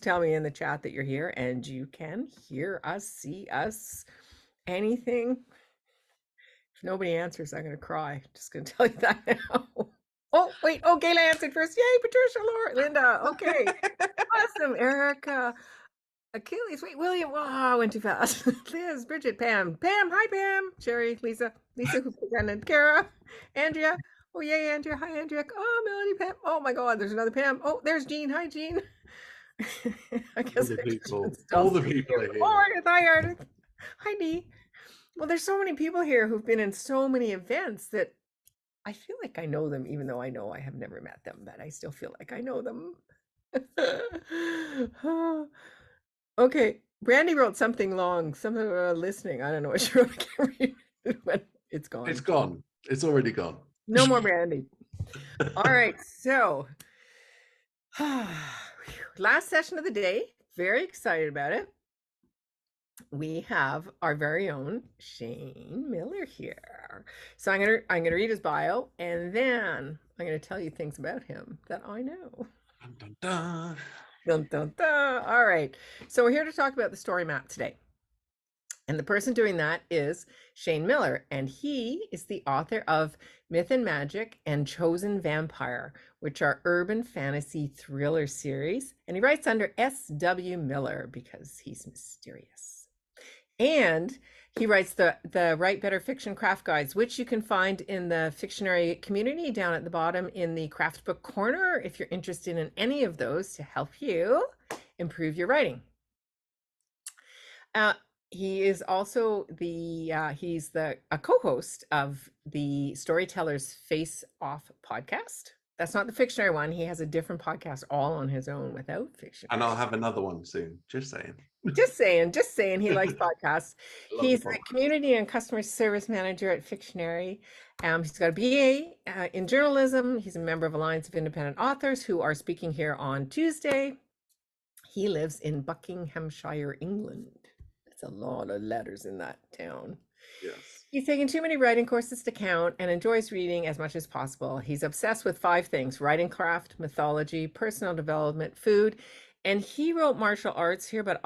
tell me in the chat that you're here and you can hear us, see us, anything. If nobody answers, I'm going to cry. Just going to tell you that now. Oh, wait. Oh, Gayla answered first. Yay, Patricia, Laura, Linda. Okay. Awesome. Erica. Achilles. Wait, William. Wow, I went too fast. Liz, Bridget, Pam. Pam. Hi, Pam. Sherry, Lisa. Lisa, who presented. Kara. Andrea. Oh, yay, Andrea. Hi, Andrea. Oh, Melanie, Pam. Oh, my God. There's another Pam. Oh, there's Jean. Hi, Jean. I guess all the people are here. Oh, hi, Arctic. Hi, Dee. Well, there's so many people here who've been in so many events that I feel like I know them, even though I know I have never met them, but I still feel like I know them. Okay, Brandy wrote something long, something listening. I don't know what she wrote. I can't read it, but it's gone. It's gone. It's already gone. No more Brandy. All right, so last session of the day. Very excited about it. We have our very own Shane Millar here. So I'm gonna read his bio, and then I'm gonna tell you things about him that I know. Dun, dun, dun. Dun, dun, dun. All right. So we're here to talk about the story map today. And the person doing that is Shane Millar, and he is the author of Myth and Magic and Chosen Vampire, which are urban fantasy thriller series. And he writes under S.W. Millar because he's mysterious. And he writes the Write Better Fiction Craft Guides, which you can find in the Fictionary community down at the bottom in the craft book corner if you're interested in any of those to help you improve your writing. He is also he's a co-host of the Storytellers Face Off podcast. That's not the Fictionary one. He has a different podcast all on his own without fiction. And I'll have another one soon. Just saying. Just saying he likes podcasts. He's the community and customer service manager at Fictionary. He's got a BA in journalism. He's a member of Alliance of Independent Authors who are speaking here on Tuesday. He lives in Buckinghamshire, England. That's a lot of letters in that town. Yes. He's taken too many writing courses to count and enjoys reading as much as possible. He's obsessed with 5 things: writing craft, mythology, personal development, food. And he wrote martial arts here, but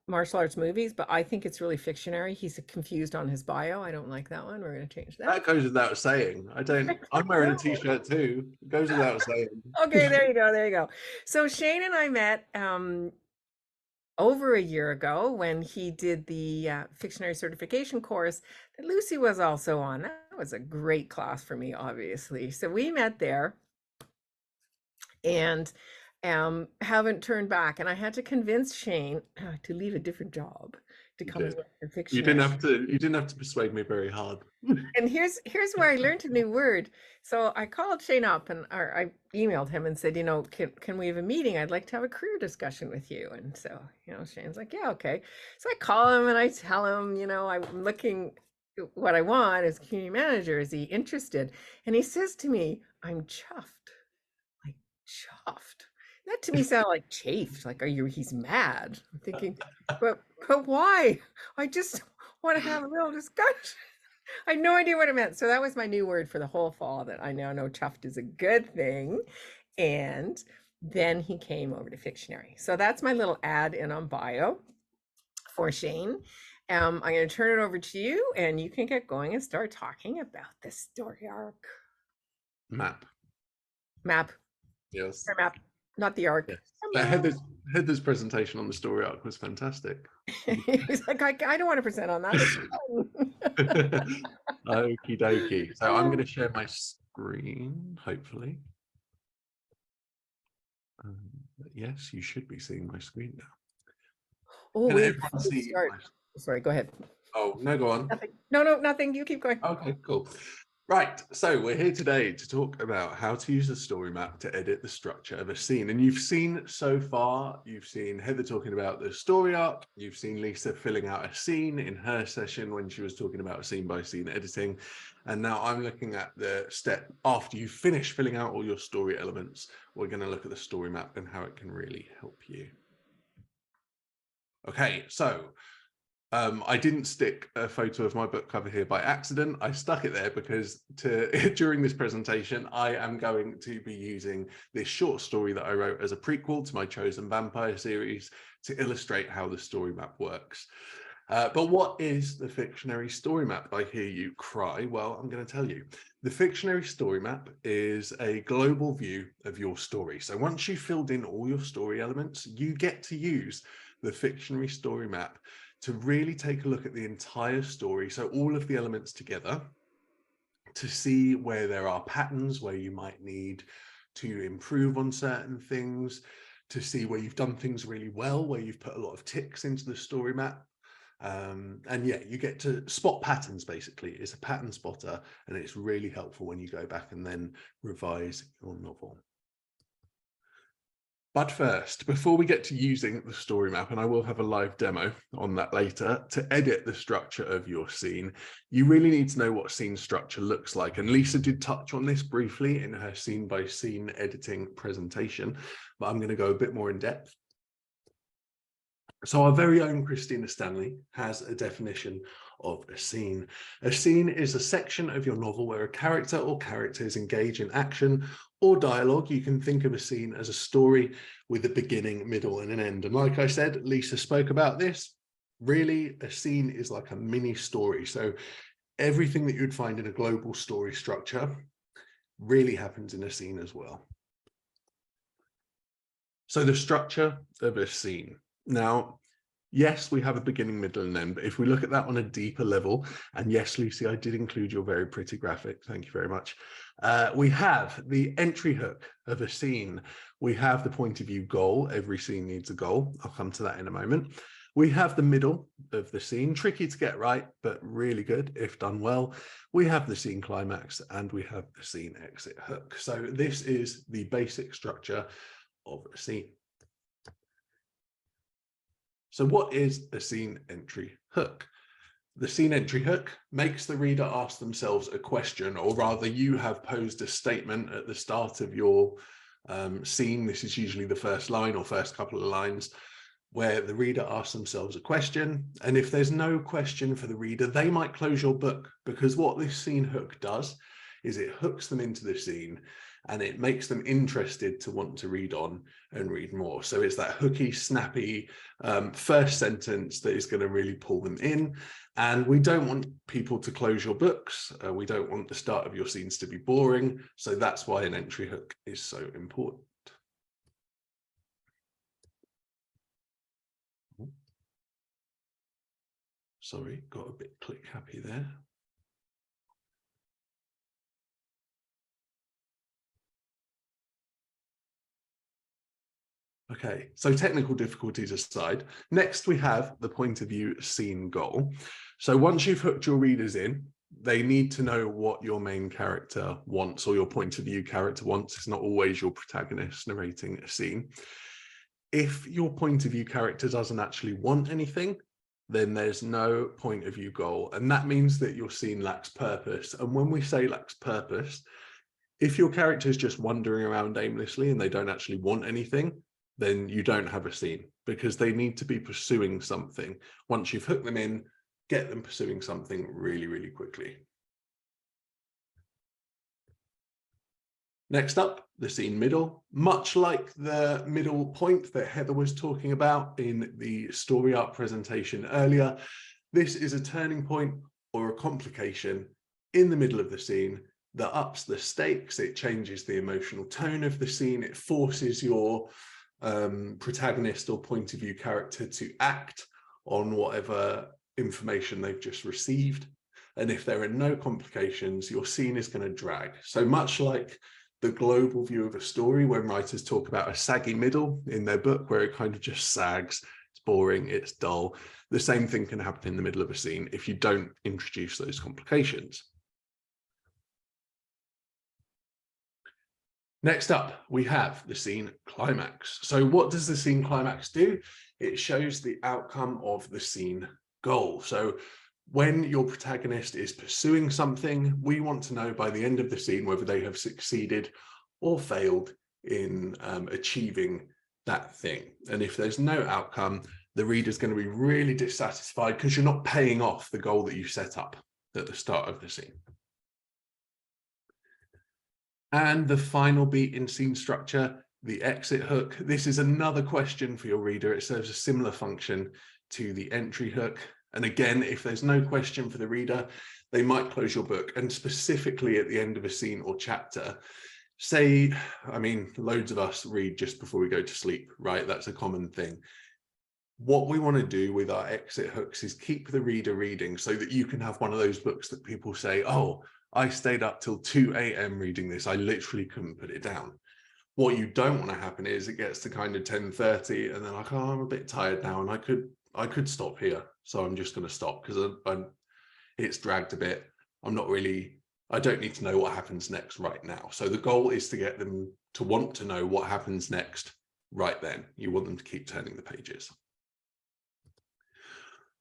martial arts movies, but I think it's really Fictionary. He's confused on his bio. I don't like that one. We're going to change that. That goes without saying. I'm wearing a t-shirt too. It goes without saying. Okay, there you go. So Shane and I met over a year ago when he did the Fictionary certification course that Lucy was also on. That was a great class for me, obviously. So we met there and haven't turned back. And I had to convince Shane to leave a different job to come to Fictionary. You didn't have to persuade me very hard. And here's where I learned a new word. So I called Shane up and I emailed him and said, can we have a meeting? I'd like to have a career discussion with you. And so, Shane's like, yeah, okay. So I call him and I tell him, I'm looking, what I want as community manager. Is he interested? And he says to me, I'm chuffed. Like, chuffed. That to me sounded like chafed. Like, he's mad. I'm thinking, but why? I just want to have a little discussion. I had no idea what it meant. So that was my new word for the whole fall, that I now know chuffed is a good thing. And then he came over to Fictionary. So that's my little ad in on bio for Shane. I'm going to turn it over to you and you can get going and start talking about the story arc. Map. Yes. Or map, not the arc. Yes. Heather's presentation on the story arc was fantastic. He's like, I don't want to present on that. Okie dokie. So I'm going to share my screen, hopefully. Yes, you should be seeing my screen now. Oh, wait, sorry, go ahead. Oh, no, go on. Nothing. No, nothing. You keep going. Okay, cool. Right, so we're here today to talk about how to use the story map to edit the structure of a scene. And you've seen so far, you've seen Heather talking about the story arc, you've seen Lisa filling out a scene in her session when she was talking about scene-by-scene editing. And now I'm looking at the step after you finish filling out all your story elements. We're going to look at the story map and how it can really help you. Okay, so I didn't stick a photo of my book cover here by accident. I stuck it there because during this presentation, I am going to be using this short story that I wrote as a prequel to my Chosen Vampire series to illustrate how the story map works. But what is the Fictionary story map? I hear you cry. Well, I'm going to tell you. The Fictionary story map is a global view of your story. So once you've filled in all your story elements, you get to use the Fictionary story map to really take a look at the entire story, so all of the elements together, to see where there are patterns, where you might need to improve on certain things, to see where you've done things really well, where you've put a lot of ticks into the story map. And yeah, you get to spot patterns. Basically, it's a pattern spotter, and it's really helpful when you go back and then revise your novel. But first, before we get to using the story map, and I will have a live demo on that later, to edit the structure of your scene, you really need to know what scene structure looks like. And Lisa did touch on this briefly in her scene by scene editing presentation, but I'm going to go a bit more in depth. So our very own Christina Stanley has a definition of a scene. A scene is a section of your novel where a character or characters engage in action or dialogue. You can think of a scene as a story with a beginning, middle, and an end. And like I said, Lisa spoke about this. Really, a scene is like a mini story. So everything that you'd find in a global story structure really happens in a scene as well. So the structure of a scene. Now, yes, we have a beginning, middle, and end, but if we look at that on a deeper level, and yes, Lucy, I did include your very pretty graphic, thank you very much. We have the entry hook of a scene. We have the point of view goal. Every scene needs a goal. I'll come to that in a moment. We have the middle of the scene, tricky to get right, but really good if done well. We have the scene climax, and we have the scene exit hook. So this is the basic structure of a scene. So what is a scene entry hook? The scene entry hook makes the reader ask themselves a question, or rather you have posed a statement at the start of your scene. This is usually the first line or first couple of lines, where the reader asks themselves a question. And if there's no question for the reader, they might close your book, because what this scene hook does is it hooks them into the scene and it makes them interested to want to read on and read more. So it's that hooky, snappy first sentence that is going to really pull them in. And we don't want people to close your books. We don't want the start of your scenes to be boring. So that's why an entry hook is so important. Sorry, got a bit click happy there. Okay, so technical difficulties aside, next we have the point of view scene goal. So once you've hooked your readers in, they need to know what your main character wants, or your point of view character wants. It's not always your protagonist narrating a scene. If your point of view character doesn't actually want anything, then there's no point of view goal. And that means that your scene lacks purpose. And when we say lacks purpose, if your character is just wandering around aimlessly and they don't actually want anything, then you don't have a scene, because they need to be pursuing something. Once you've hooked them in, get them pursuing something really, really quickly. Next up, the scene middle. Much like the middle point that Heather was talking about in the story arc presentation earlier, this is a turning point or a complication in the middle of the scene that ups the stakes. It changes the emotional tone of the scene. It forces your protagonist or point of view character to act on whatever information they've just received. And if there are no complications, your scene is going to drag. So much like the global view of a story, when writers talk about a saggy middle in their book, where it kind of just sags, it's boring, it's dull, the same thing can happen in the middle of a scene if you don't introduce those complications. Next up, we have the scene climax. So what does the scene climax do? It shows the outcome of the scene goal. So when your protagonist is pursuing something, we want to know by the end of the scene whether they have succeeded or failed in achieving that thing. And if there's no outcome, the reader's going to be really dissatisfied because you're not paying off the goal that you set up at the start of the scene. And the final beat in scene structure, the exit hook. This is another question for your reader. It serves a similar function to the entry hook. And again, if there's no question for the reader, they might close your book. And specifically at the end of a scene or chapter, say, I mean, loads of us read just before we go to sleep, right? That's a common thing. What we want to do with our exit hooks is keep the reader reading so that you can have one of those books that people say, oh, I stayed up till 2 a.m. reading this. I literally couldn't put it down. What you don't want to happen is it gets to kind of 10:30 and then like, oh, I'm a bit tired now and I could stop here. So I'm just going to stop because it's dragged a bit. I don't need to know what happens next right now. So the goal is to get them to want to know what happens next right then. You want them to keep turning the pages.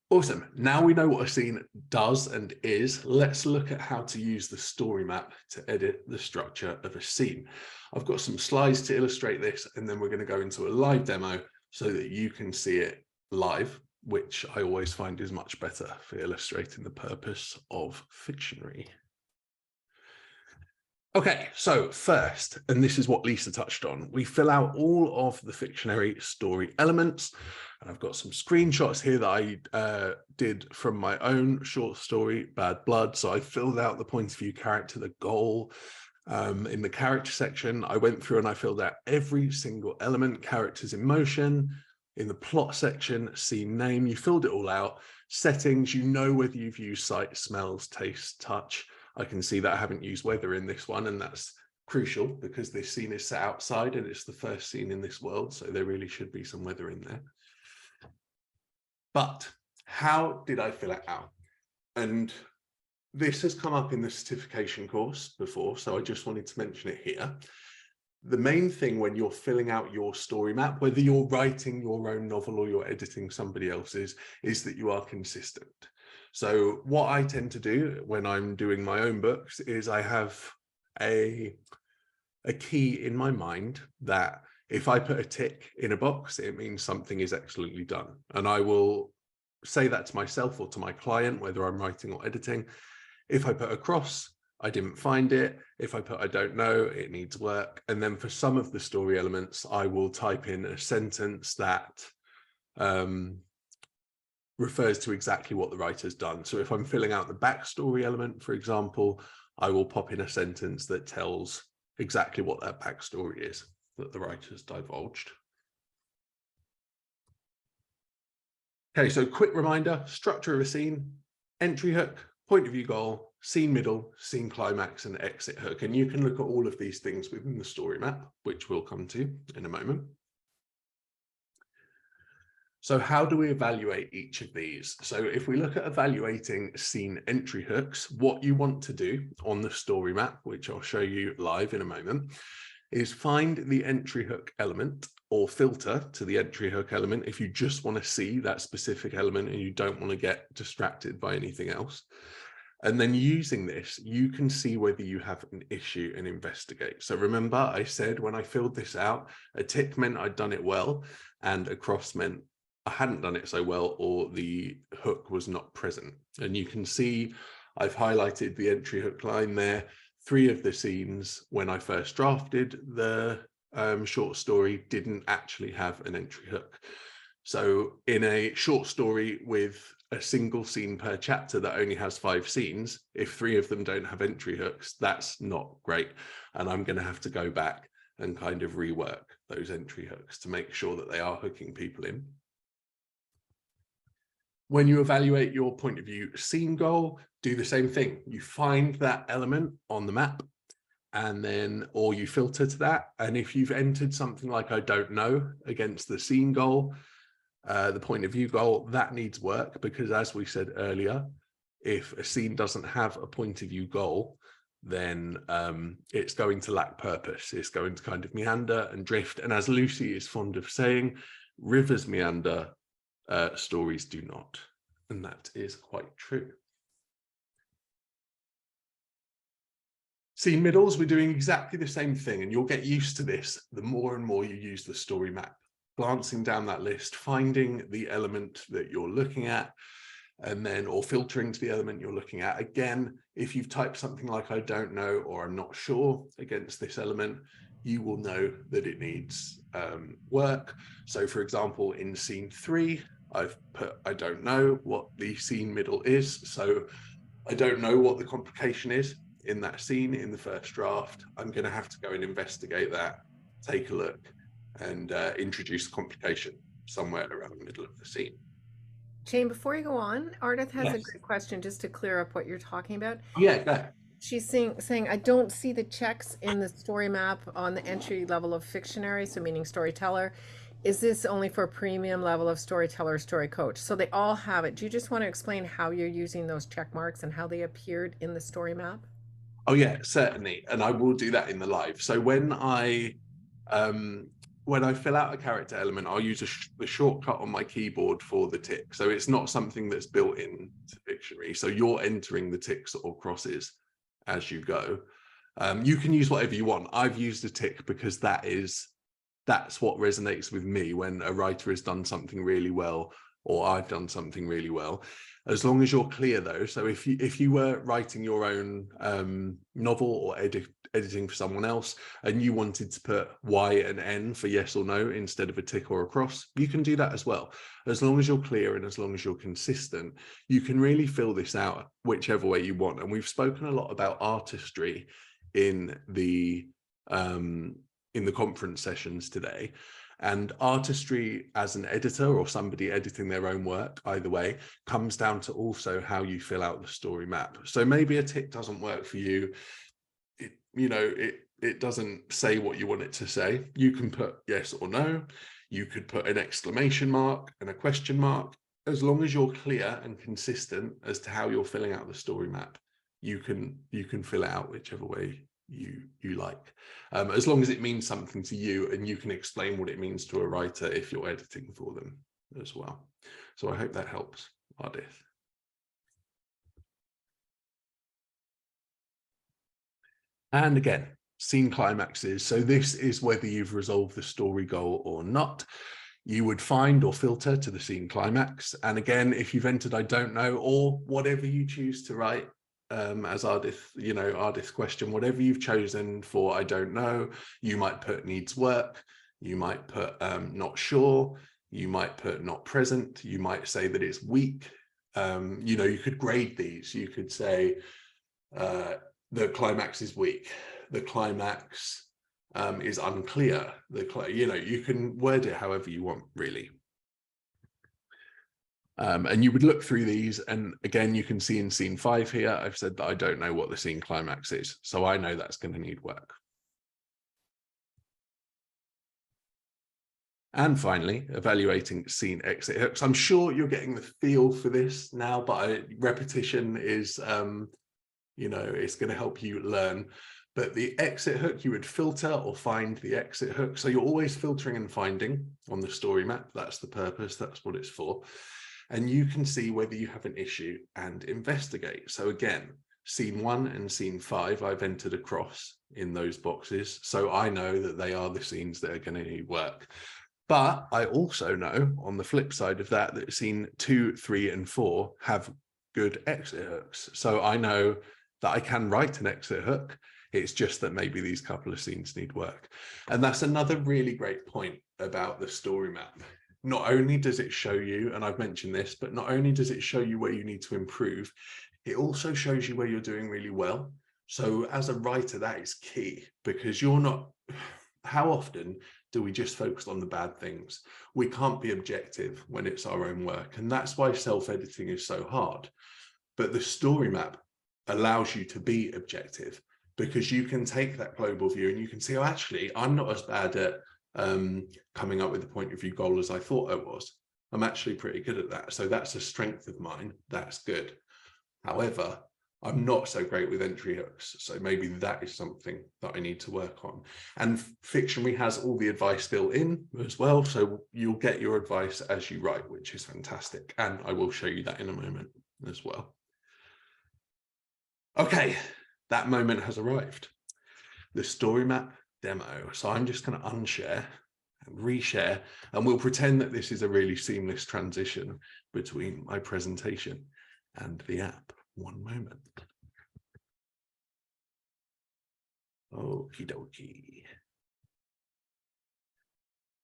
Awesome. Now we know what a scene does and is. Let's look at how to use the story map to edit the structure of a scene. I've got some slides to illustrate this, and then we're going to go into a live demo so that you can see it live, which I always find is much better for illustrating the purpose of Fictionary. Okay, so first, and this is what Lisa touched on, we fill out all of the Fictionary story elements. And I've got some screenshots here that I did from my own short story, Bad Blood. So I filled out the point of view character, the goal. In the character section, I went through and I filled out every single element, characters in motion. In the plot section, scene name, you filled it all out. Settings, you know whether you've used sight, smells, taste, touch. I can see that I haven't used weather in this one, and that's crucial because this scene is set outside and it's the first scene in this world, so there really should be some weather in there. But how did I fill it out? And this has come up in the certification course before, so I just wanted to mention it here. The main thing when you're filling out your story map, whether you're writing your own novel or you're editing somebody else's, is that you are consistent. So what I tend to do when I'm doing my own books is I have a key in my mind that if I put a tick in a box, it means something is excellently done. And I will say that to myself or to my client, whether I'm writing or editing. If I put a cross, I didn't find it. If I put I don't know, it needs work. And then for some of the story elements, I will type in a sentence that refers to exactly what the writer's done. So if I'm filling out the backstory element, for example, I will pop in a sentence that tells exactly what that backstory is that the writer's divulged. Okay, so quick reminder, structure of a scene, entry hook, point of view goal, scene middle, scene climax, and exit hook. And you can look at all of these things within the story map, which we'll come to in a moment. So how do we evaluate each of these? So if we look at evaluating scene entry hooks, what you want to do on the story map, which I'll show you live in a moment, is find the entry hook element or filter to the entry hook element if you just want to see that specific element and you don't want to get distracted by anything else. And then using this, you can see whether you have an issue and investigate. So remember, I said when I filled this out, a tick meant I'd done it well, and a cross meant I hadn't done it so well, or the hook was not present. And you can see I've highlighted the entry hook line there. 3 of the scenes when I first drafted the short story didn't actually have an entry hook. So in a short story with a single scene per chapter that only has 5 scenes, if 3 of them don't have entry hooks, that's not great. And I'm going to have to go back and kind of rework those entry hooks to make sure that they are hooking people in. When you evaluate your point of view scene goal, do the same thing. You find that element on the map and then, or you filter to that. And if you've entered something like I don't know against the scene goal, the point of view goal, that needs work because as we said earlier, if a scene doesn't have a point of view goal, then it's going to lack purpose. It's going to kind of meander and drift. And as Lucy is fond of saying, rivers meander, stories do not. And that is quite true. Scene middles, we're doing exactly the same thing, and you'll get used to this the more and more you use the story map. glancing down that list, finding the element that you're looking at, and then, or filtering to the element you're looking at. Again, if you've typed something like "I don't know" or "I'm not sure" against this element, you will know that it needs work. So for example, in scene 3, I've put "I don't know" what the scene middle is. So I don't know what the complication is in that scene in the first draft. I'm going to have to go and investigate that, take a look, and introduce the complication somewhere around the middle of the scene. Shane, before you go on, Ardith has a Yes. great question just to clear up what you're talking about. Yeah, go. She's saying, I don't see the checks in the story map on the entry level of Fictionary, so meaning storyteller. Is this only for premium level of storyteller, story coach? So they all have it. Do you just want to explain how you're using those check marks and how they appeared in the story map? Oh yeah, certainly. And I will do that in the live. So when I fill out a character element, I'll use the shortcut on my keyboard for the tick. So it's not something that's built into Fictionary. So you're entering the ticks or crosses as you go. You can use whatever you want. I've used a tick because that's what resonates with me when a writer has done something really well, or I've done something really well. As long as you're clear though, so if you were writing your own novel or editing for someone else and you wanted to put Y and N for yes or no instead of a tick or a cross, you can do that as well. As long as you're clear and as long as you're consistent, you can really fill this out whichever way you want. And we've spoken a lot about artistry in the conference sessions today. And artistry as an editor or somebody editing their own work, either way, comes down to also how you fill out the story map. So maybe a tick doesn't work for you. It doesn't say what you want it to say. You can put yes or no. You could put an exclamation mark and a question mark. As long as you're clear and consistent as to how you're filling out the story map, you can fill it out whichever way you like, as long as it means something to you and you can explain what it means to a writer if you're editing for them as well. So I hope that helps, Ardith. And again, scene climaxes. So this is whether you've resolved the story goal or not. You would find or filter to the scene climax. And again, if you've entered "I don't know" or whatever you choose to write, as Ardith's question, whatever you've chosen for "I don't know," you might put "needs work," you might put "not sure," you might put "not present," you might say that it's weak. You could grade these. You could say the climax is weak, the climax is unclear, you can word it however you want, really. And you would look through these, and again, you can see in scene 5 here, I've said that I don't know what the scene climax is, so I know that's going to need work. And finally, evaluating scene exit hooks. I'm sure you're getting the feel for this now, but repetition is, it's going to help you learn. But the exit hook, you would filter or find the exit hook. So you're always filtering and finding on the story map. That's the purpose. That's what it's for. And you can see whether you have an issue and investigate. So again, scene 1 and scene 5, I've entered a cross in those boxes. So I know that they are the scenes that are going to need work. But I also know on the flip side of that scene 2, 3, and 4 have good exit hooks. So I know that I can write an exit hook. It's just that maybe these couple of scenes need work. And that's another really great point about the story map. Not only does it show you, and I've mentioned this, but not only does it show you where you need to improve, it also shows you where you're doing really well. So as a writer, that is key, because how often do we just focus on the bad things? We can't be objective when it's our own work. And that's why self-editing is so hard. But the story map allows you to be objective, because you can take that global view and you can see, oh, actually, I'm not as bad at coming up with a point of view goal as I thought I was. I'm actually pretty good at that. So that's a strength of mine. That's good. However, I'm not so great with entry hooks. So maybe that is something that I need to work on. And Fictionary has all the advice built in as well. So you'll get your advice as you write, which is fantastic. And I will show you that in a moment as well. Okay, that moment has arrived. The story map demo. So I'm just going to unshare and reshare, and we'll pretend that this is a really seamless transition between my presentation and the app. One moment. Okie dokie.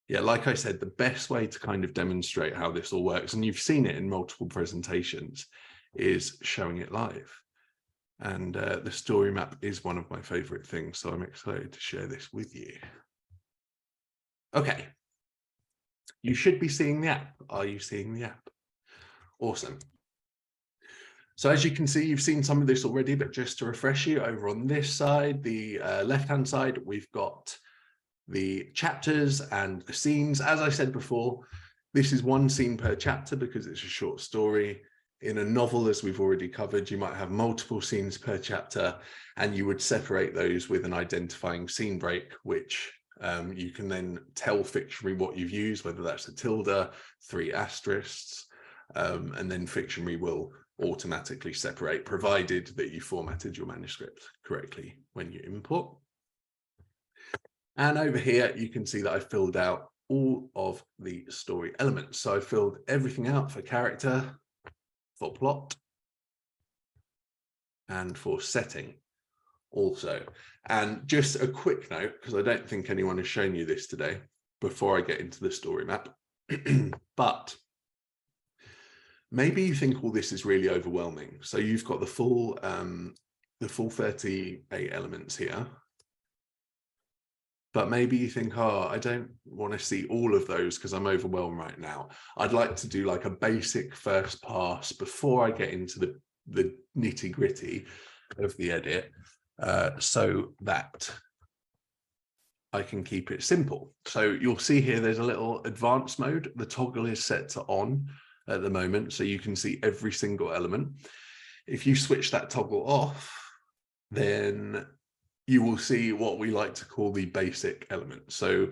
Yeah, like I said, the best way to kind of demonstrate how this all works, and you've seen it in multiple presentations, is showing it live. And the story map is one of my favorite things, so I'm excited to share this with you. Okay, you should be seeing the app. Are you seeing the app? Awesome. So as you can see, you've seen some of this already, but just to refresh you, over on this side, the left-hand side, we've got the chapters and the scenes. As I said before, this is one scene per chapter because it's a short story. In a novel, as we've already covered, you might have multiple scenes per chapter, and you would separate those with an identifying scene break, which you can then tell Fictionary what you've used, whether that's a tilde, 3 asterisks, and then Fictionary will automatically separate, provided that you formatted your manuscript correctly when you import. And over here, you can see that I filled out all of the story elements. So I filled everything out for character, for plot, and for setting also. And just a quick note, because I don't think anyone has shown you this today before I get into the story map, but maybe you think all this is really overwhelming. So you've got the full 38 elements here. But maybe you think, oh, I don't want to see all of those because I'm overwhelmed right now. I'd like to do like a basic first pass before I get into the nitty gritty of the edit, so that I can keep it simple. So you'll see here, there's a little advanced mode. The toggle is set to on at the moment, so you can see every single element. If you switch that toggle off, then you will see what we like to call the basic elements. So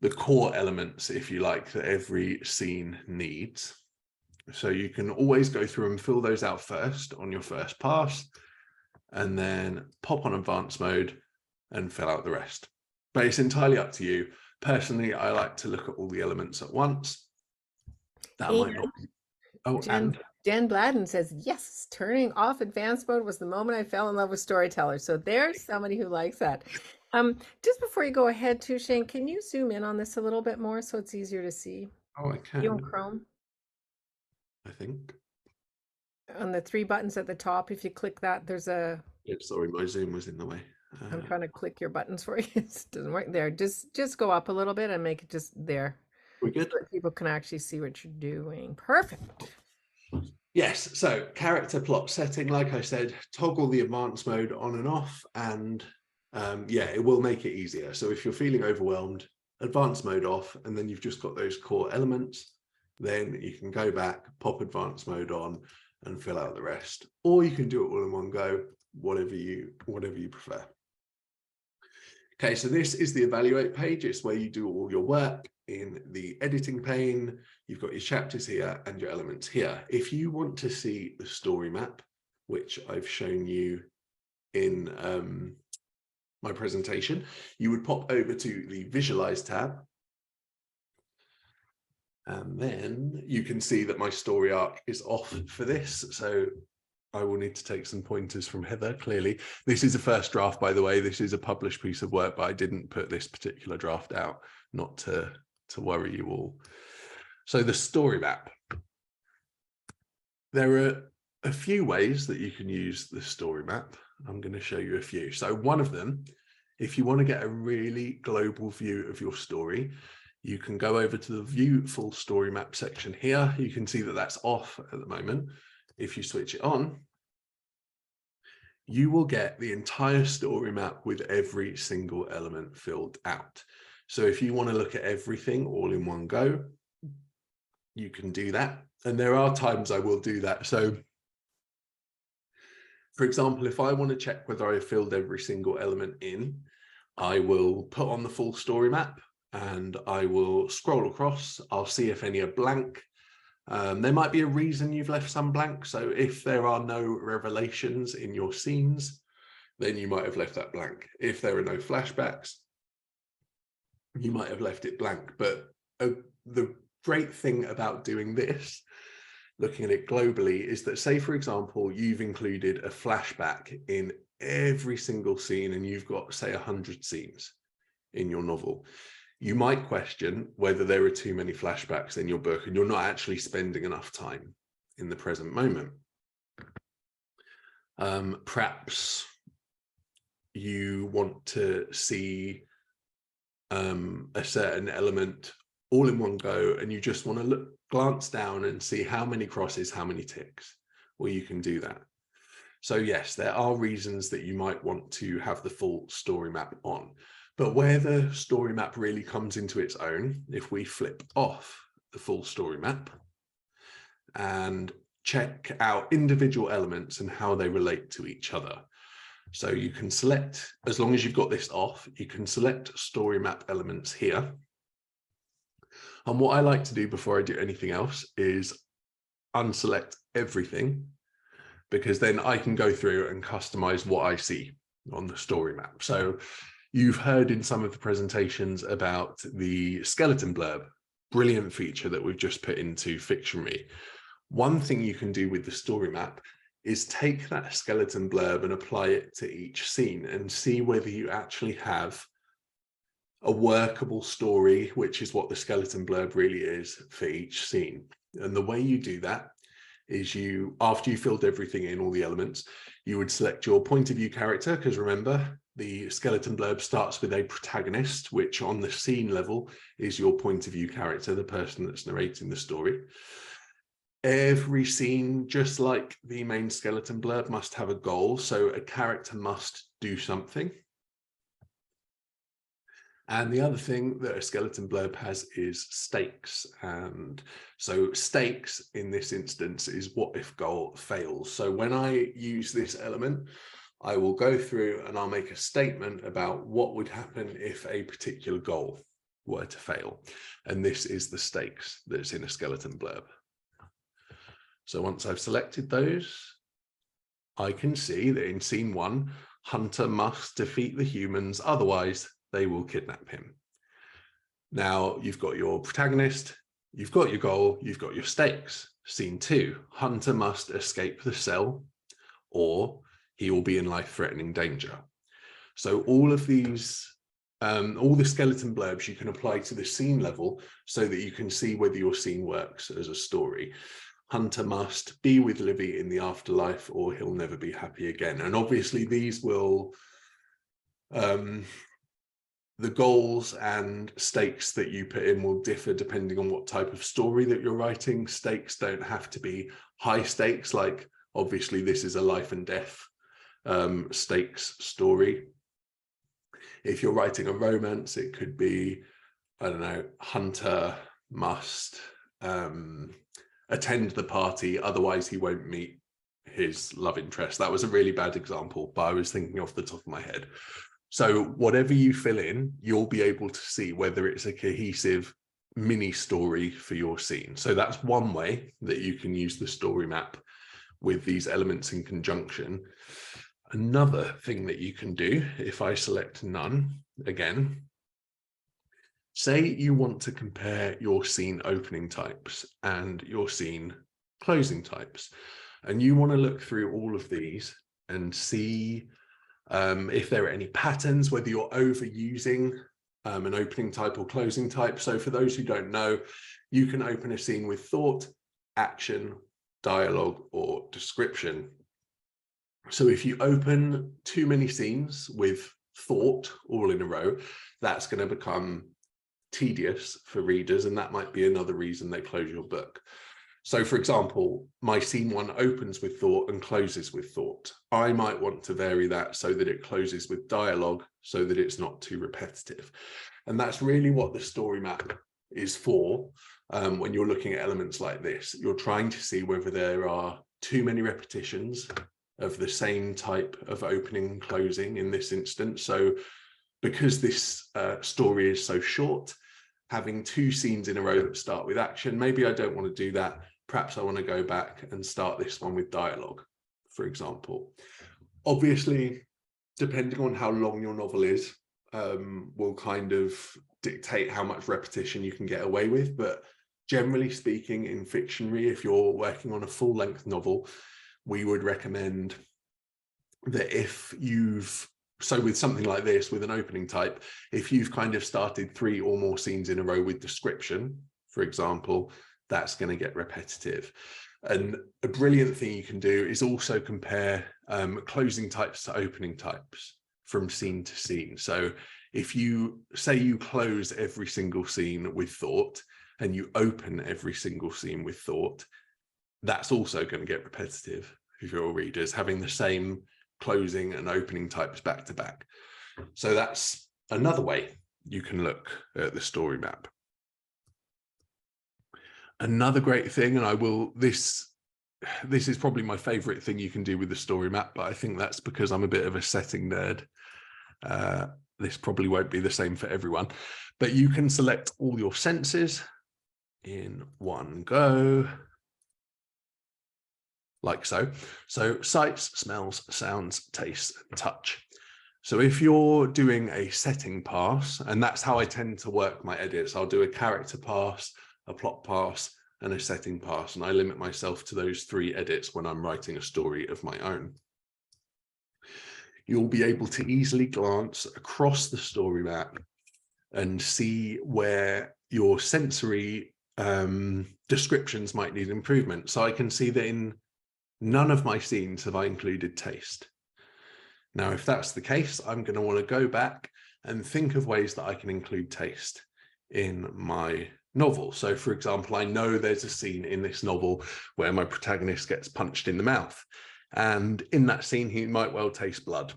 the core elements, if you like, that every scene needs. So you can always go through and fill those out first on your first pass, and then pop on advanced mode and fill out the rest. But it's entirely up to you. Personally, I like to look at all the elements at once. That might not be. Oh, and Dan Bladden says, yes, turning off advanced mode was the moment I fell in love with storytellers. So there's somebody who likes that. Just before you go ahead too, Shane, can you zoom in on this a little bit more so it's easier to see? Oh, I can. You on Chrome? I think. On the 3 buttons at the top, if you click that, there's a... Yeah, sorry, my Zoom was in the way. I'm trying to click your buttons for you. It doesn't work there. Just go up a little bit and make it just there. We're good. So that people can actually see what you're doing. Perfect. Yes, so character plot setting, like I said, toggle the advanced mode on and off, and yeah, it will make it easier. So if you're feeling overwhelmed, advanced mode off, and then you've just got those core elements, then you can go back, pop advanced mode on, and fill out the rest. Or you can do it all in one go, whatever you prefer. Okay, so this is the evaluate page. It's where you do all your work. In the editing pane, you've got your chapters here and your elements here. If you want to see the story map, which I've shown you in my presentation, you would pop over to the visualize tab. And then you can see that my story arc is off for this. So I will need to take some pointers from Heather, clearly. This is a first draft, by the way. This is a published piece of work, but I didn't put this particular draft out, not to worry you all. So the story map. There are a few ways that you can use the story map. I'm going to show you a few. So one of them, if you want to get a really global view of your story, you can go over to the view full story map section here. You can see that that's off at the moment. If you switch it on, you will get the entire story map with every single element filled out. So if you want to look at everything all in one go, you can do that. And there are times I will do that. So for example, if I want to check whether I filled every single element in, I will put on the full story map and I will scroll across. I'll see if any are blank. There might be a reason you've left some blank. So if there are no revelations in your scenes, then you might have left that blank. If there are no flashbacks, you might have left it blank. But the great thing about doing this, looking at it globally, is that, say, for example, you've included a flashback in every single scene and you've got, say, 100 scenes in your novel. You might question whether there are too many flashbacks in your book and you're not actually spending enough time in the present moment. Perhaps you want to see a certain element all in one go, and you just want to glance down and see how many crosses, how many ticks. Well, you can do that. So yes, there are reasons that you might want to have the full story map on, but where the story map really comes into its own, if we flip off the full story map and check out individual elements and how they relate to each other. So you can select, as long as you've got this off, you can select story map elements here. And what I like to do before I do anything else is unselect everything, because then I can go through and customize what I see on the story map. So you've heard in some of the presentations about the skeleton blurb, brilliant feature that we've just put into Fictionary. One thing you can do with the story map is take that skeleton blurb and apply it to each scene and see whether you actually have a workable story, which is what the skeleton blurb really is for each scene. And the way you do that is you, after you filled everything in, all the elements, you would select your point of view character, because remember, the skeleton blurb starts with a protagonist, which on the scene level is your point of view character, the person that's narrating the story. Every scene, just like the main skeleton blurb, must have a goal. So a character must do something. And the other thing that a skeleton blurb has is stakes. And so stakes in this instance is what if goal fails. So when I use this element, I will go through and I'll make a statement about what would happen if a particular goal were to fail. And this is the stakes that's in a skeleton blurb. So once I've selected those, I can see that in scene 1, Hunter must defeat the humans, otherwise they will kidnap him. Now you've got your protagonist, you've got your goal, you've got your stakes. Scene 2, Hunter must escape the cell or he will be in life-threatening danger. So all of these, all the skeleton blurbs you can apply to the scene level so that you can see whether your scene works as a story. Hunter must be with Livy in the afterlife or he'll never be happy again. And obviously these will, the goals and stakes that you put in will differ depending on what type of story that you're writing. Stakes don't have to be high stakes, like obviously this is a life and death stakes story. If you're writing a romance, it could be, I don't know, Hunter must attend the party, otherwise he won't meet his love interest. That was a really bad example, but I was thinking off the top of my head. So whatever you fill in, you'll be able to see whether it's a cohesive mini story for your scene. So that's one way that you can use the story map with these elements in conjunction. Another thing that you can do, if I select none again, say you want to compare your scene opening types and your scene closing types, and you want to look through all of these and see if there are any patterns, whether you're overusing an opening type or closing type. So for those who don't know, you can open a scene with thought, action, dialogue, or description. So if you open too many scenes with thought all in a row, that's going to become tedious for readers, and that might be another reason they close your book. So for example, my scene 1 opens with thought and closes with thought. I might want to vary that so that it closes with dialogue, so that it's not too repetitive. And that's really what the story map is for. When you're looking at elements like this, you're trying to see whether there are too many repetitions of the same type of opening and closing in this instance. So because this story is so short, having 2 scenes in a row that start with action, maybe I don't want to do that. Perhaps I want to go back and start this one with dialogue, for example. Obviously, depending on how long your novel is, will kind of dictate how much repetition you can get away with. But generally speaking, in Fictionary, if you're working on a full-length novel, we would recommend that so with something like this, with an opening type, if you've kind of started 3 or more scenes in a row with description, for example, that's going to get repetitive. And a brilliant thing you can do is also compare closing types to opening types from scene to scene. So if you say you close every single scene with thought and you open every single scene with thought, that's also going to get repetitive for your readers, having the same closing and opening types back to back. So that's another way you can look at the story map. Another great thing, and this is probably my favorite thing you can do with the story map, but I think that's because I'm a bit of a setting nerd. This probably won't be the same for everyone, but you can select all your senses in one go, like so. So sights, smells, sounds, tastes, touch. So if you're doing a setting pass, and that's how I tend to work my edits, I'll do a character pass, a plot pass, and a setting pass, and I limit myself to those 3 edits when I'm writing a story of my own. You'll be able to easily glance across the story map and see where your sensory descriptions might need improvement. So I can see that in none of my scenes have I included taste. Now, if that's the case, I'm going to want to go back and think of ways that I can include taste in my novel. So, for example, I know there's a scene in this novel where my protagonist gets punched in the mouth. And in that scene, he might well taste blood.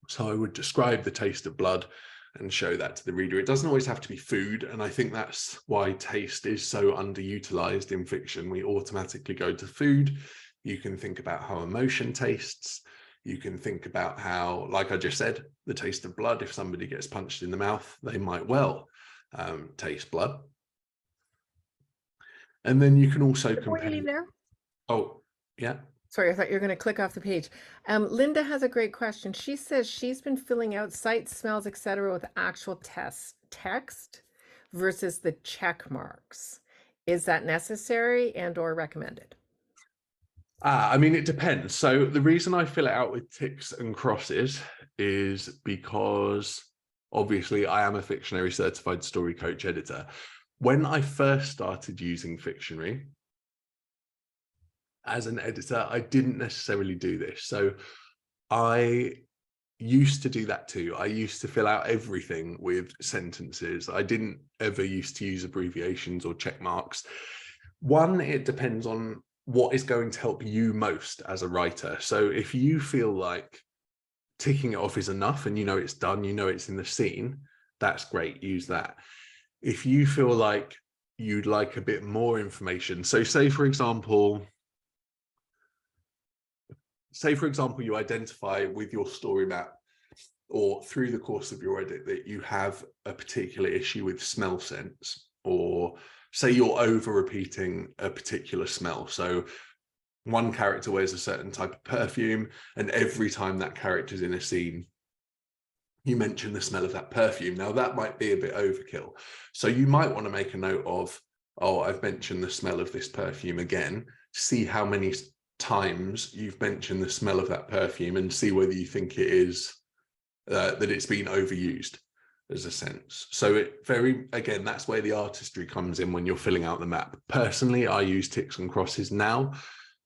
So I would describe the taste of blood and show that to the reader. It doesn't always have to be food, and I think that's why taste is so underutilized in fiction. We automatically go to food. You can think about how emotion tastes. You can think about how, like I just said, the taste of blood. If somebody gets punched in the mouth, they might well taste blood. And then you can also Before you compare. leave there, Oh, yeah. sorry, I thought you were going to click off the page. Linda has a great question. She says she's been filling out sights, smells, etc. with actual text versus the check marks. Is that necessary and or recommended? I mean, it depends. So the reason I fill it out with ticks and crosses is because obviously I am a Fictionary Certified StoryCoach Editor. When I first started using Fictionary as an editor, I didn't necessarily do this. So I used to do that too. I used to fill out everything with sentences. I didn't ever used to use abbreviations or check marks. One, it depends on what is going to help you most as a writer. So if you feel like ticking it off is enough and you know it's done, you know it's in the scene, that's great, use that. If you feel like you'd like a bit more information, so say for example you identify with your story map or through the course of your edit that you have a particular issue with smell sense, or say you're over repeating a particular smell. So one character wears a certain type of perfume, and every time that character's in a scene, you mention the smell of that perfume. Now that might be a bit overkill. So you might want to make a note of, oh, I've mentioned the smell of this perfume again. See how many times you've mentioned the smell of that perfume and see whether you think it is that it's been overused as a sense. So again, that's where the artistry comes in when you're filling out the map. Personally, I use ticks and crosses now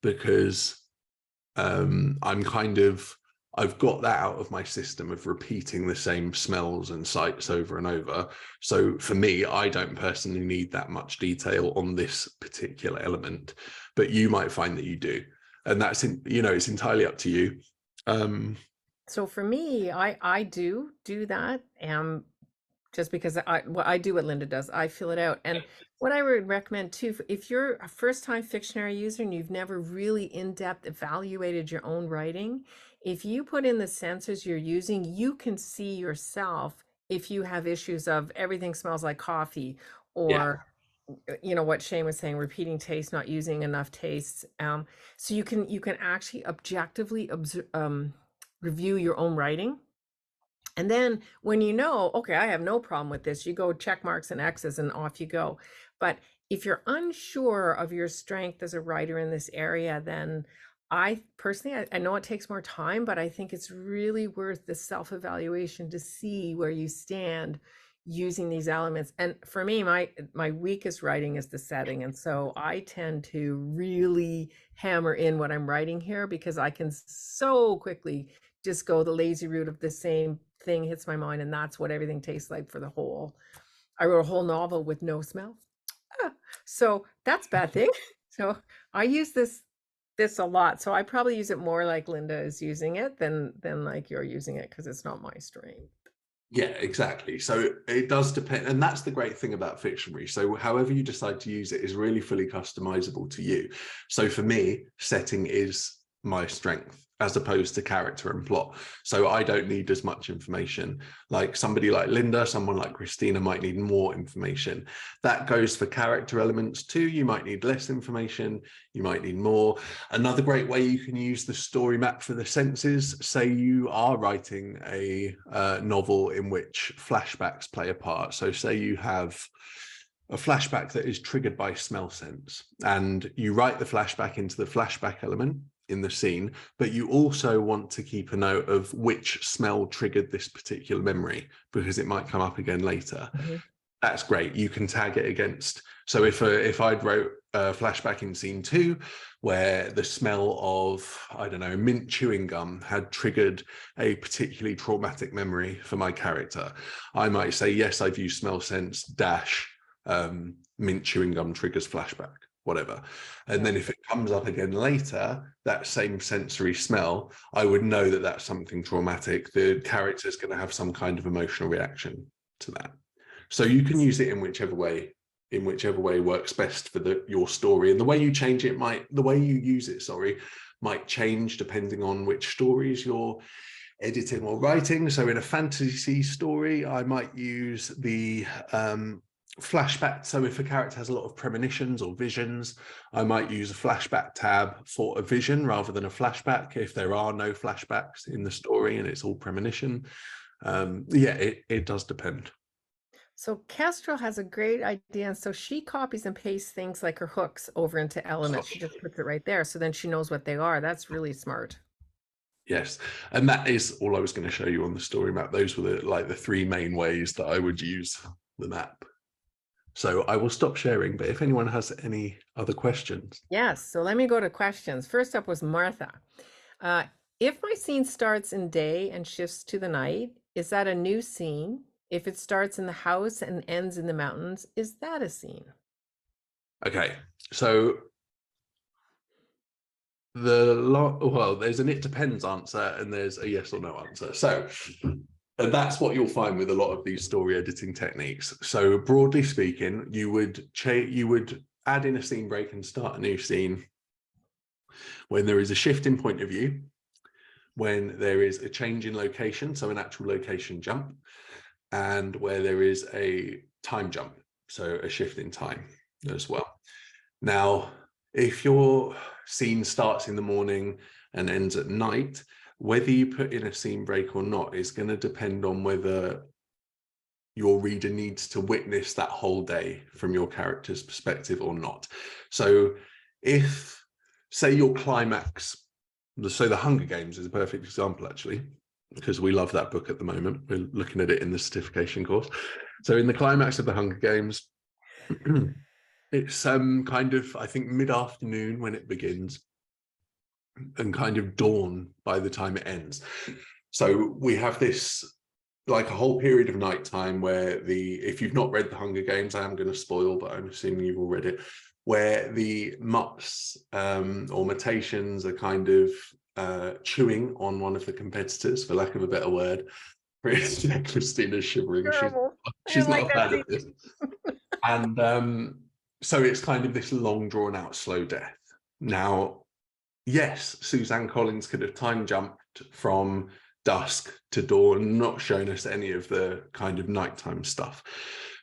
because I've got that out of my system of repeating the same smells and sights over and over. So for me, I don't personally need that much detail on this particular element, but you might find that you do. And that's, it's entirely up to you. So for me, I do that. Just because I do what Linda does, I fill it out. And what I would recommend too, if you're a first-time Fictionary user and you've never really in-depth evaluated your own writing, if you put in the sensors you're using, you can see yourself if you have issues of everything smells like coffee, Yeah. or what Shane was saying, repeating taste, not using enough tastes. So you can actually objectively review your own writing And then when you know, okay, I have no problem with this, you go check marks and X's and off you go. But if you're unsure of your strength as a writer in this area, then I personally, I know it takes more time, but I think it's really worth the self-evaluation to see where you stand using these elements. And for me, my weakest writing is the setting. And so I tend to really hammer in what I'm writing here because I can so quickly just go the lazy route of the same thing hits my mind, and that's what everything tastes like for the whole. I wrote a whole novel with no smell. Ah, so that's a bad thing. So I use this a lot. So I probably use it more like Linda is using it than like you're using it because it's not my strength. Yeah, exactly. So it does depend. And that's the great thing about Fictionary. So however you decide to use it is really fully customizable to you. So for me, setting is my strength as opposed to character and plot. So I don't need as much information. Like somebody like Linda, someone like Christina might need more information. That goes for character elements too. You might need less information. You might need more. Another great way you can use the story map for the senses, say you are writing a novel in which flashbacks play a part. So say you have a flashback that is triggered by smell sense, and you write the flashback into the flashback element in the scene, but you also want to keep a note of which smell triggered this particular memory because it might come up again later. Mhm. That's great. You can tag it against. So if I'd wrote a flashback in scene 2 where the smell of, I don't know, mint chewing gum had triggered a particularly traumatic memory for my character, I might say, yes, I've used smell sense dash mint chewing gum triggers flashback, whatever. And Yeah. then if it comes up again later, that same sensory smell, I would know that that's something traumatic. The character's going to have some kind of emotional reaction to that. So you can use it in whichever way works best for your story. And the way you change it the way you use it, might change depending on which stories you're editing or writing. So in a fantasy story, I might use the flashback. So if a character has a lot of premonitions or visions, I might use a flashback tab for a vision rather than a flashback if there are no flashbacks in the story and it's all premonition. Yeah, it does depend. So Kestrel has a great idea. And so she copies and pastes things like her hooks over into elements. She just puts it right there. So then she knows what they are. That's really smart. Yes, and that is all I was going to show you on the story map. Those were the 3 main ways that I would use the map. So I will stop sharing, but if anyone has any other questions. Yes. So let me go to questions. First up was Martha. Uh, if my scene starts in day and shifts to the night, is that a new scene? If it starts in the house and ends in the mountains, is that a scene? Okay, so there's an it depends answer and there's a yes or no answer. So and that's what you'll find with a lot of these story editing techniques. So broadly speaking, you would add in a scene break and start a new scene when there is a shift in point of view, when there is a change in location, so an actual location jump, and where there is a time jump, so a shift in time as well. Now, if your scene starts in the morning and ends at night, whether you put in a scene break or not is going to depend on whether your reader needs to witness that whole day from your character's perspective or not. So if, say, your climax, so The Hunger Games is a perfect example, actually, because we love that book at the moment. We're looking at it in the certification course. So in the climax of The Hunger Games, it's kind of, I think, mid-afternoon when it begins and kind of dawn by the time it ends. So we have this like a whole period of nighttime where if you've not read The Hunger Games, I am going to spoil, but I'm assuming you've all read it, where the mutts or mutations are kind of chewing on one of the competitors, for lack of a better word. Christina's shivering. Terrible. I She's didn't like not a that fan of scene. this. And so it's kind of this long drawn out slow death. Now, yes, Suzanne Collins could have time jumped from dusk to dawn, not shown us any of the kind of nighttime stuff.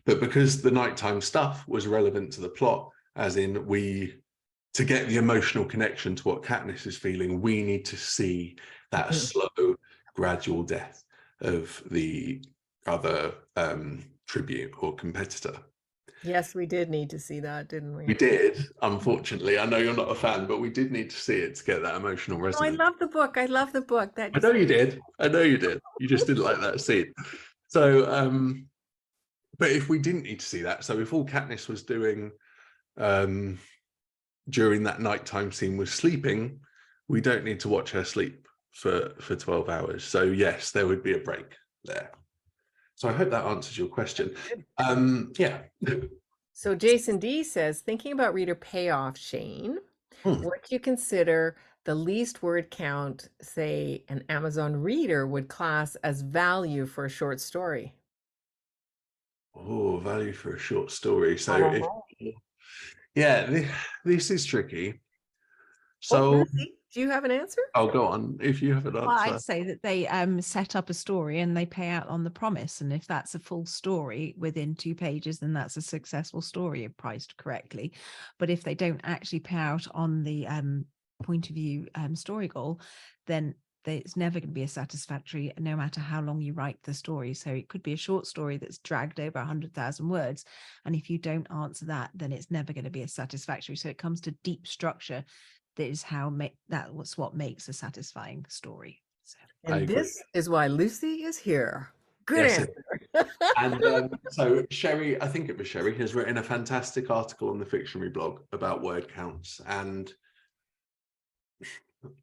But because the nighttime stuff was relevant to the plot, as in to get the emotional connection to what Katniss is feeling, we need to see that slow, gradual death. of the other tribute or competitor. Yes, we did need to see that, didn't we? We did, unfortunately. I know you're not a fan, but we did need to see it to get that emotional Oh, I resonance. love the book. I love the book. That I just know you did. I know you did. You just didn't like that scene. So, but if we didn't need to see that, so if all Katniss was doing during that nighttime scene was sleeping, we don't need to watch her sleep for 12 hours. So yes, there would be a break there. So I hope that answers your question. Yeah. So Jason D says, thinking about reader payoff, Shane, what do you consider the least word count, say, an Amazon reader would class as value for a short story? Oh, value for a short story. So this is tricky. Oh, So Lucy, do you have an answer? I'll go on if you have an answer. Well, I'd say that they set up a story and they pay out on the promise. And if that's a full story within 2 pages, then that's a successful story if priced correctly. But if they don't actually pay out on the point of view story goal, then it's never going to be a satisfactory, no matter how long you write the story. So it could be a short story that's dragged over 100,000 words. And if you don't answer that, then it's never going to be a satisfactory. So it comes to deep structure. That is that's what makes a satisfying story. So. And this is why Lucy is here. Good answer. And so Sherry, I think it was Sherry, has written a fantastic article on the Fictionary blog about word counts. And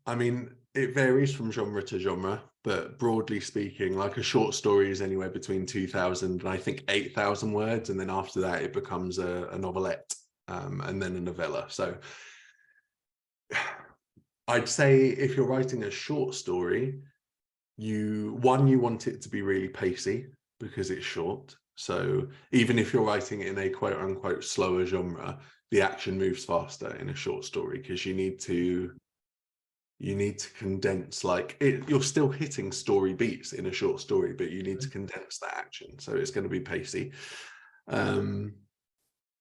I mean, it varies from genre to genre, but broadly speaking, like a short story is anywhere between 2,000 and I think 8,000 words. And then after that, it becomes a novelette and then a novella. So I'd say if you're writing a short story, you want it to be really pacey because it's short. So even if you're writing in a quote unquote slower genre, the action moves faster in a short story because you need to condense, like you're still hitting story beats in a short story, but you need to condense that action. So it's going to be pacey.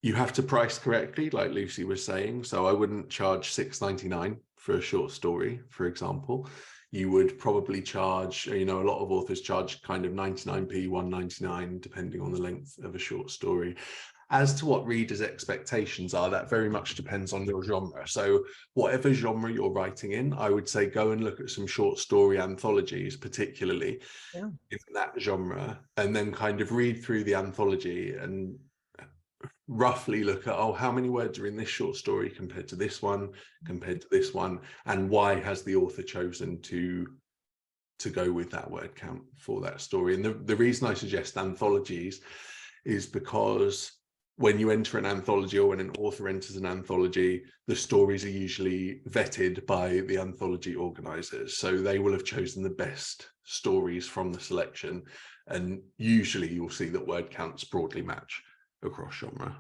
You have to price correctly, like Lucy was saying. So I wouldn't charge $6.99 for a short story, for example. You would probably charge, a lot of authors charge kind of 99p, $1.99, depending on the length of a short story. As to what readers' expectations are, that very much depends on your genre. So whatever genre you're writing in, I would say go and look at some short story anthologies, particularly in that genre, and then kind of read through the anthology and roughly look at, how many words are in this short story compared to this one, and why has the author chosen to go with that word count for that story. And the reason I suggest anthologies is because when you enter an anthology, or when an author enters an anthology, the stories are usually vetted by the anthology organizers. So they will have chosen the best stories from the selection. And usually you'll see that word counts broadly match across genre.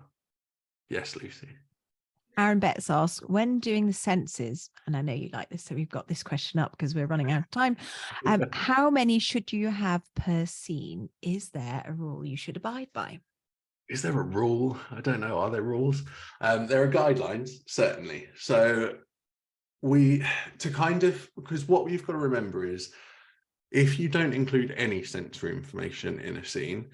Yes, Lucy. Aaron Betts asks, when doing the senses, and I know you like this, so we've got this question up because we're running out of time. How many should you have per scene? Is there a rule you should abide by? Is there a rule? I don't know. Are there rules? There are guidelines, certainly. So because what you've got to remember is if you don't include any sensory information in a scene,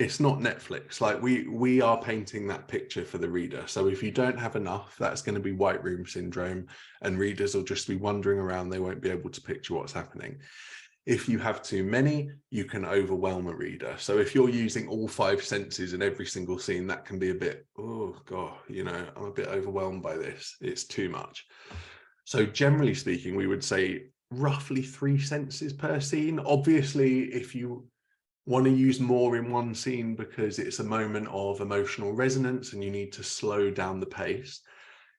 it's not Netflix. Like we are painting that picture for the reader. So if you don't have enough, that's going to be white room syndrome, and readers will just be wandering around. They won't be able to picture what's happening. If you have too many, you can overwhelm a reader. So if you're using all 5 senses in every single scene, that can be a bit, oh God, I'm a bit overwhelmed by this. It's too much. So generally speaking, we would say roughly 3 senses per scene. Obviously, if you want to use more in one scene because it's a moment of emotional resonance and you need to slow down the pace,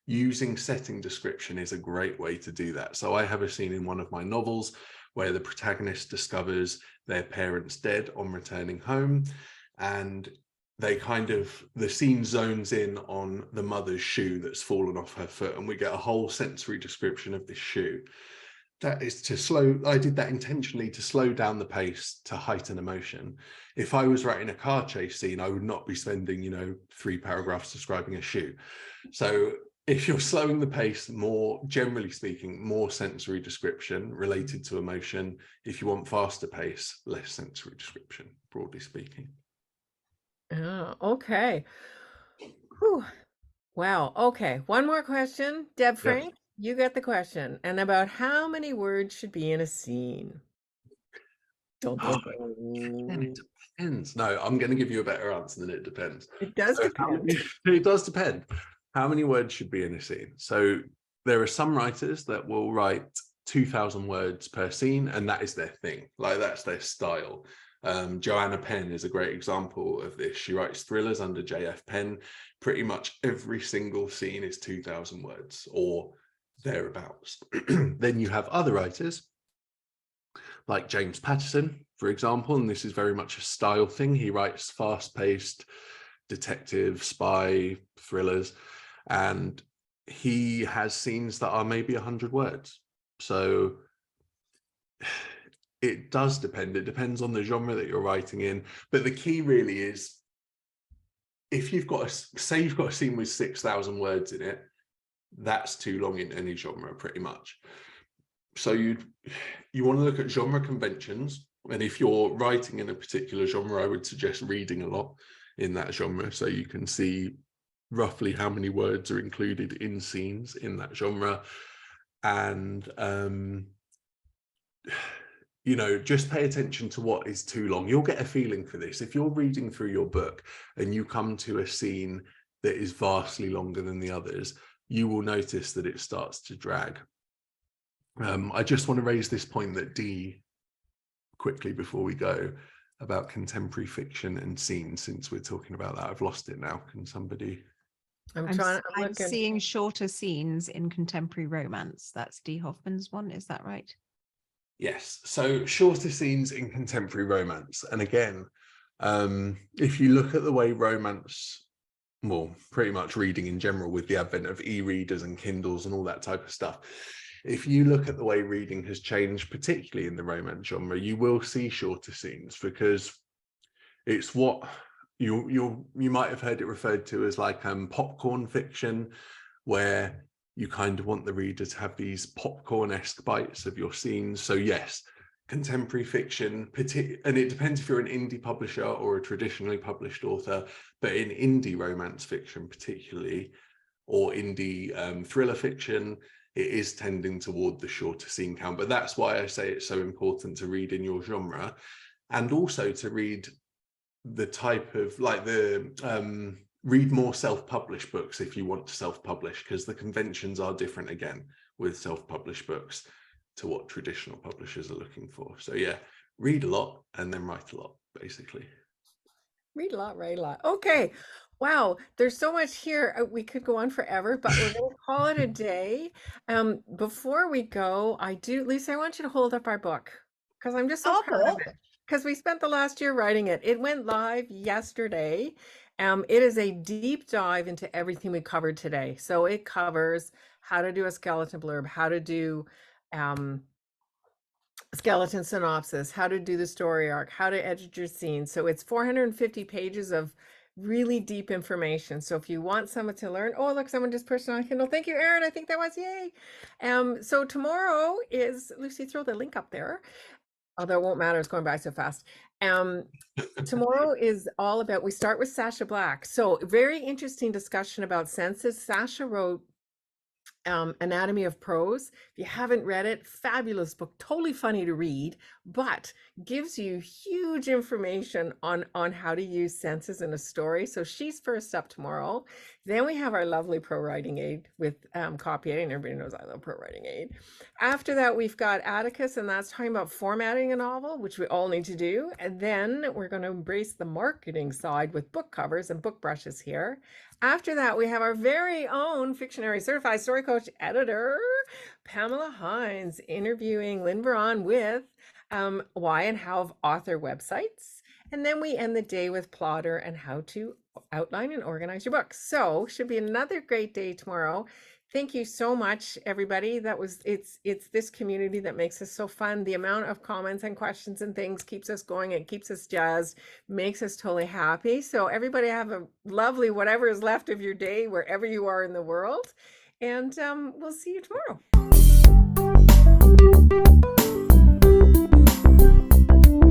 using setting description is a great way to do that. So I have a scene in one of my novels where the protagonist discovers their parents dead on returning home, and the scene zones in on the mother's shoe that's fallen off her foot, and we get a whole sensory description of this shoe. That is I did that intentionally to slow down the pace, to heighten emotion. If I was writing a car chase scene, I would not be spending, 3 paragraphs describing a shoe. So if you're slowing the pace, more generally speaking, more sensory description related to emotion. If you want faster pace, less sensory description, broadly speaking. Oh, okay. Whew. Wow. Okay. One more question. Deb Yeah. Frank, you got the question. And about how many words should be in a scene? Dun, dun, Then it dun. depends. No, I'm going to give you a better answer than it depends. It does So depend. it does depend. How many words should be in a scene? So there are some writers that will write 2,000 words per scene, and that is their thing. Like, that's their style. Joanna Penn is a great example of this. She writes thrillers under JF Penn. Pretty much every single scene is 2,000 words or thereabouts. Then you have other writers like James Patterson, for example, and this is very much a style thing. He writes fast-paced detective, spy thrillers, and he has scenes that are maybe 100 words. So it does depend. It depends on the genre that you're writing in. But the key really is, if you've got say you've got a scene with 6,000 words in it, that's too long in any genre, pretty much. So you want to look at genre conventions, and if you're writing in a particular genre, I would suggest reading a lot in that genre, so you can see roughly how many words are included in scenes in that genre. And you know, just pay attention to what is too long. You'll get a feeling for this. If you're reading through your book and you come to a scene that is vastly longer than the others, you will notice that it starts to drag. I just want to raise this point that Dee, quickly before we go, about contemporary fiction and scenes, since we're talking about that. I've lost it now. Can somebody? I'm I'm looking. seeing shorter scenes in contemporary romance. That's Dee Hoffman's one. Is that right? Yes. So shorter scenes in contemporary romance. And again, if you look at the way romance, well, pretty much reading in general, with the advent of e-readers and Kindles and all that type of stuff, if you look at the way reading has changed, particularly in the romance genre, you will see shorter scenes, because it's what you might have heard it referred to as like popcorn fiction, where you kind of want the reader to have these popcorn-esque bites of your scenes. So yes, contemporary fiction, and it depends if you're an indie publisher or a traditionally published author, but in indie romance fiction particularly, or indie thriller fiction, it is tending toward the shorter scene count. But that's why I say it's so important to read in your genre, and also to read the type of, like, the read more self-published books if you want to self-publish, because the conventions are different again with self-published books to what traditional publishers are looking for. So yeah, read a lot and then write a lot, basically. Read a lot, write a lot. Okay. Wow, there's so much here. We could go on forever, but we're going to call it a day. Before we go, Lisa, I want you to hold up our book, because I'm just so proud of it. Because we spent the last year writing it. It went live yesterday. It is a deep dive into everything we covered today. So it covers how to do a skeleton blurb, how to do skeleton synopsis, how to do the story arc, how to edit your scene. So it's 450 pages of really deep information. So if you want someone to learn, oh, look, someone just pushed on Kindle. Thank you, Erin. I think that was yay. So tomorrow is, Lucy, throw the link up there. Although it won't matter, it's going by so fast. Tomorrow is all about, we start with Sasha Black. So very interesting discussion about senses. Sasha wrote Anatomy of Prose. If you haven't read it, fabulous book, totally funny to read, but gives you huge information on how to use senses in a story. So she's first up tomorrow. Then we have our lovely Pro Writing Aid with copy editing. Everybody knows I love Pro Writing Aid. After that, we've got Atticus, and that's talking about formatting a novel, which we all need to do. And then we're going to embrace the marketing side with book covers and book brushes here. After that, we have our very own Fictionary Certified StoryCoach Editor, Pamela Hines, interviewing Lynn Veron with why and how of author websites. And then we end the day with Plotter and how to outline and organize your book. So should be another great day tomorrow. Thank you so much, everybody. It's this community that makes us so fun. The amount of comments and questions and things keeps us going. It keeps us jazzed, makes us totally happy. So everybody have a lovely, whatever is left of your day, wherever you are in the world. And we'll see you tomorrow.